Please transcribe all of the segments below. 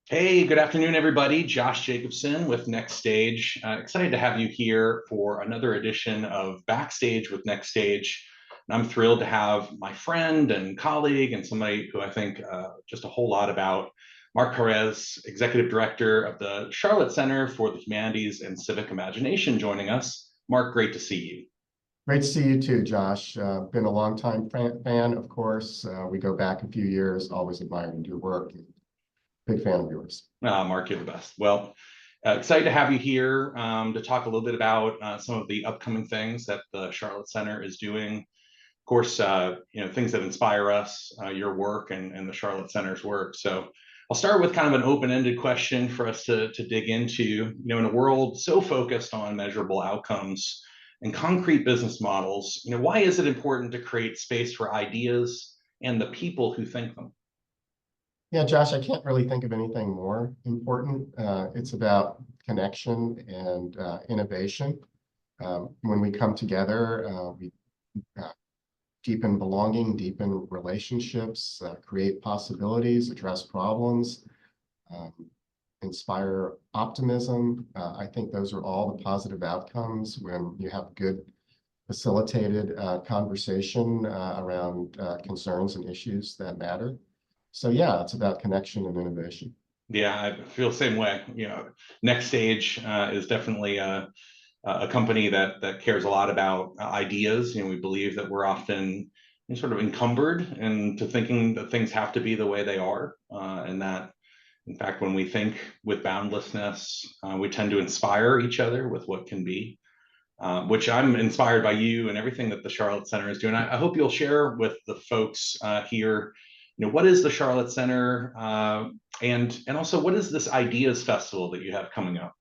Hey, good afternoon, everybody. Josh Jacobson with Next Stage. Excited to have you here for another edition of Backstage with Next Stage. And I'm thrilled to have my friend and colleague and somebody who I think just a whole lot about, Mark Perez, Executive Director of the Charlotte Center for the Humanities and Civic Imagination, joining us. Mark, great to see you. Great to see you too, Josh. Been a longtime fan, of course. We go back a few years, always admired your work. Big fan of yours. Mark, you're the best. Well, excited to have you here to talk a little bit about some of the upcoming things that the Charlotte Center is doing. Of course, things that inspire us, your work and the Charlotte Center's work. So I'll start with kind of an open-ended question for us to dig into. In a world so focused on measurable outcomes and concrete business models, why is it important to create space for ideas and the people who think them? Yeah, Josh, I can't really think of anything more important. It's about connection and innovation. When we come together, we uh, deepen belonging, deepen relationships, create possibilities, address problems, um, inspire optimism. I think those are all the positive outcomes when you have good facilitated conversation around concerns and issues that matter. So yeah, it's about connection and innovation. Yeah, I feel the same way. Next Stage is definitely a company that cares a lot about ideas. We believe that we're often sort of encumbered into thinking that things have to be the way they are, and that, in fact, when we think with boundlessness, we tend to inspire each other with what can be. Which I'm inspired by you and everything that the Charlotte Center is doing. I hope you'll share with the folks here, what is the Charlotte Center, and also what is this Ideas Festival that you have coming up?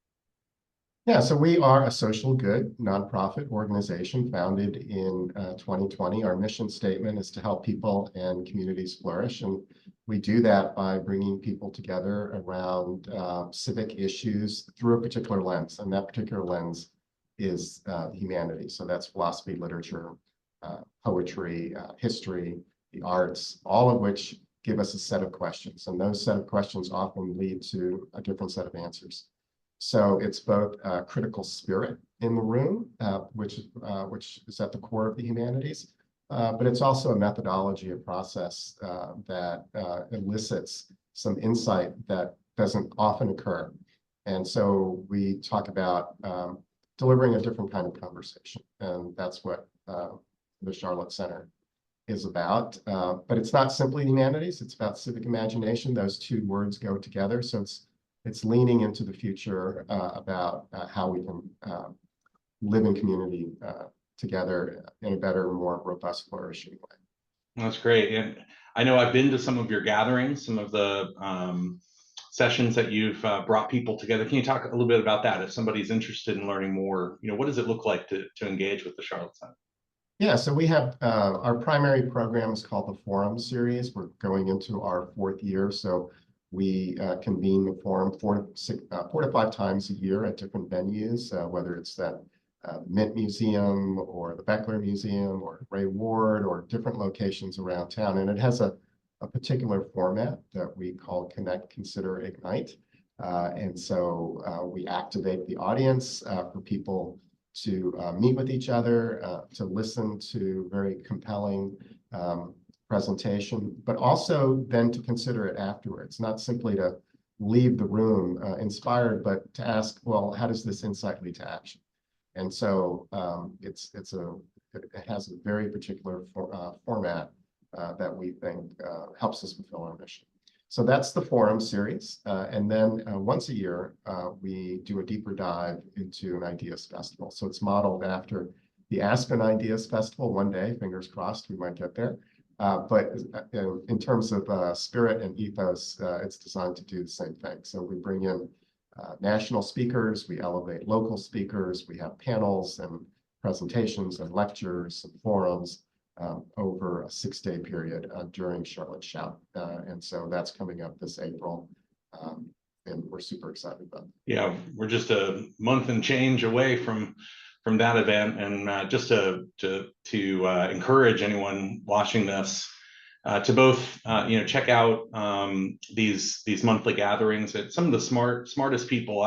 Yeah, so we are a social good nonprofit organization founded in 2020. Our mission statement is to help people and communities flourish. And we do that by bringing people together around civic issues through a particular lens. And that particular lens is the humanities. So that's philosophy, literature, poetry, history, the arts, all of which give us a set of questions. And those set of questions often lead to a different set of answers. So it's both a critical spirit in the room, which is at the core of the humanities, but it's also a methodology, a process that elicits some insight that doesn't often occur. And so we talk about delivering a different kind of conversation, and that's what the Charlotte Center is about. But it's not simply humanities; it's about civic imagination. Those two words go together, so it's leaning into the future about how we can live in community together in a better, more robust, flourishing way. That's great. And I know I've been to some of your gatherings, some of the sessions that you've brought people together. Can you talk a little bit about that? If somebody's interested in learning more, what does it look like to engage with the Charlotte Center? Yeah, so we have our primary program is called the Forum Series. We're going into our fourth year, so we convene the forum 4 to 5 times a year at different venues, whether it's that Mint Museum or the Beckler Museum or Ray Ward or different locations around town. And it has a particular format that we call Connect, Consider, Ignite. And so we activate the audience for people to meet with each other, to listen to very compelling presentation, but also then to consider it afterwards, not simply to leave the room inspired, but to ask, well, how does this insight lead to action? And so it has a very particular format that we think helps us fulfill our mission. So that's the Forum series. And then once a year, we do a deeper dive into an Ideas Festival. So it's modeled after the Aspen Ideas Festival. One day, fingers crossed, we might get there. But in terms of spirit and ethos, it's designed to do the same thing. So we bring in national speakers, we elevate local speakers, we have panels and presentations and lectures and forums over a 6-day period during Charlotte Shout. And so that's coming up this April. And we're super excited about it. Yeah, we're just a month and change away from that event, and just to encourage anyone watching this, to both check out these monthly gatherings. At some of the smartest people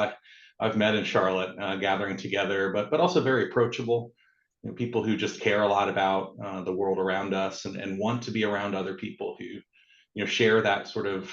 I've met in Charlotte gathering together, but also very approachable. People who just care a lot about the world around us and want to be around other people who share that sort of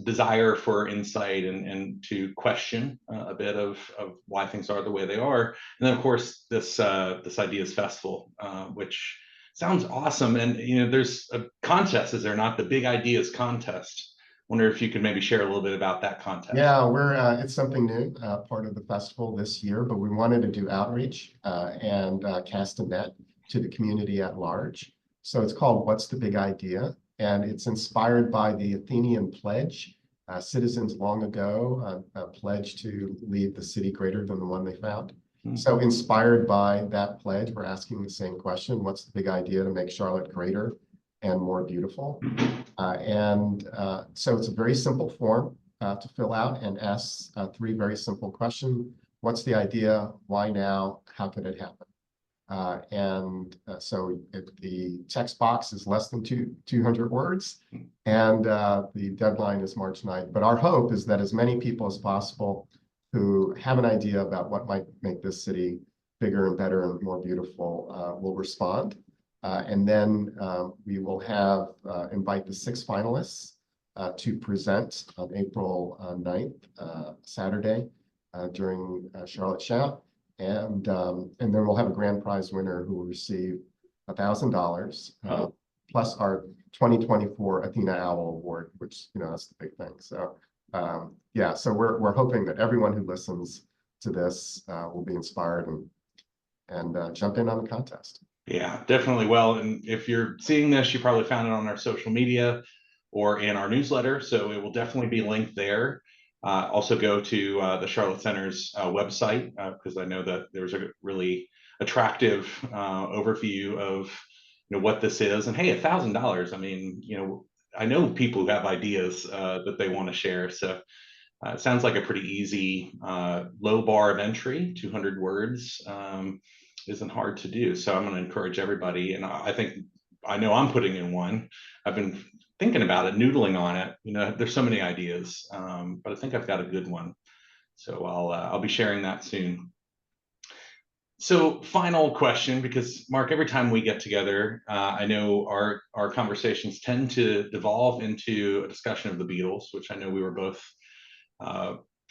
desire for insight and to question a bit of why things are the way they are. And then of course this Ideas Festival, which sounds awesome. And there's a contest, is there not? The Big Ideas Contest. Wonder if you could maybe share a little bit about that contest. Yeah, it's something new, part of the festival this year, but we wanted to do outreach and cast a net to the community at large. So it's called What's the Big Idea? And it's inspired by the Athenian pledge. Citizens long ago pledged to leave the city greater than the one they found. So inspired by that pledge, we're asking the same question: what's the big idea to make Charlotte greater and more beautiful? So it's a very simple form to fill out and ask three very simple questions. What's the idea? Why now? How could it happen? So the text box is less than 200 words, and the deadline is March 9th. But our hope is that as many people as possible who have an idea about what might make this city bigger and better and more beautiful will respond. And then we will invite the 6 finalists to present on April 9th, Saturday, during Charlotte Shout. And then we'll have a grand prize winner who will receive $1,000 plus our 2024 Athena Owl Award, which that's the big thing. So yeah, so we're hoping that everyone who listens to this will be inspired and jump in on the contest. Yeah, definitely. Well, and if you're seeing this, you probably found it on our social media or in our newsletter, so it will definitely be linked there. Also go to the Charlotte Center's website, because I know that there's a really attractive overview of what this is. And hey, $1,000. I mean, I know people who have ideas that they want to share. So it sounds like a pretty easy low bar of entry. 200 words isn't hard to do. So I'm going to encourage everybody. And I know I'm putting in one. I've been thinking about it, noodling on it. There's so many ideas, but I think I've got a good one. So I'll be sharing that soon. So final question, because Mark, every time we get together, I know our conversations tend to devolve into a discussion of the Beatles, which I know we were both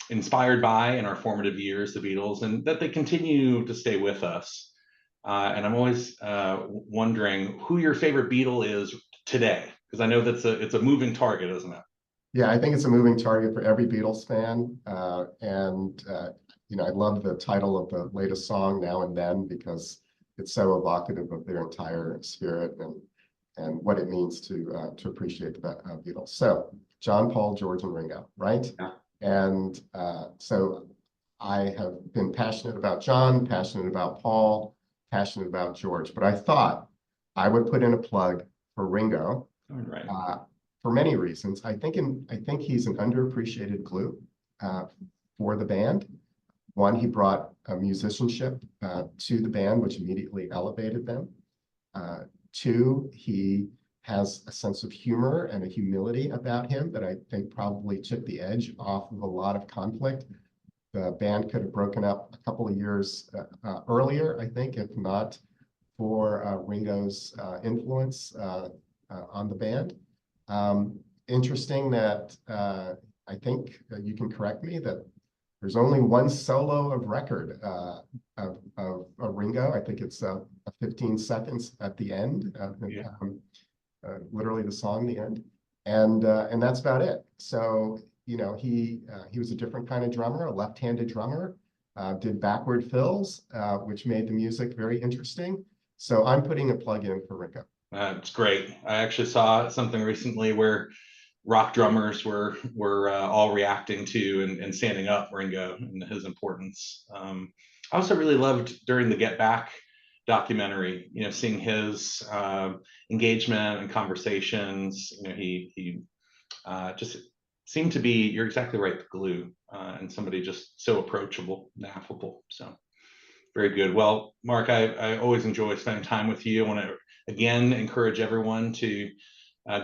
inspired by in our formative years, the Beatles, and that they continue to stay with us. And I'm always wondering who your favorite Beatle is today, because I know it's a moving target, isn't it? Yeah, I think it's a moving target for every Beatles fan. I love the title of the latest song, Now and Then, because it's so evocative of their entire spirit and what it means to appreciate the Beatles. So John, Paul, George, and Ringo, right? Yeah. And so I have been passionate about John, passionate about Paul, passionate about George, but I thought I would put in a plug for Ringo. Right. For many reasons. I think he's an underappreciated glue for the band. One, he brought a musicianship to the band, which immediately elevated them. Two, he has a sense of humor and a humility about him that I think probably took the edge off of a lot of conflict. The band could have broken up a couple of years earlier, I think, if not for Ringo's influence on the band. Interesting that I think you can correct me that there's only one solo of record of Ringo. I think it's 15 seconds at the end, literally the song, the end, and that's about it. So he was a different kind of drummer, a left-handed drummer, did backward fills, which made the music very interesting. So I'm putting a plug in for Ringo. It's great. I actually saw something recently where rock drummers were all reacting to and standing up Ringo and his importance. I also really loved during the Get Back documentary, seeing his engagement and conversations. He just seemed to be, you're exactly right, the glue, and somebody just so approachable and affable. So Very good. Well, Mark, I always enjoy spending time with you. I want to again encourage everyone to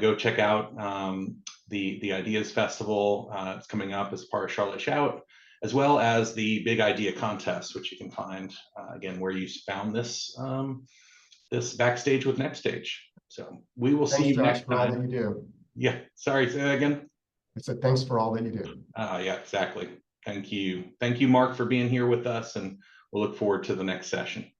go check out the Ideas Festival. It's coming up as part of Charlotte Shout, as well as the Big Idea Contest, which you can find again where you found this Backstage with Next Stage. So we will see Thanks, you Josh, next for all that time. you do. Yeah, sorry, say that again. I said, thanks for all that you do. Yeah, exactly. Thank you. Thank you, Mark, for being here with us, and we'll look forward to the next session.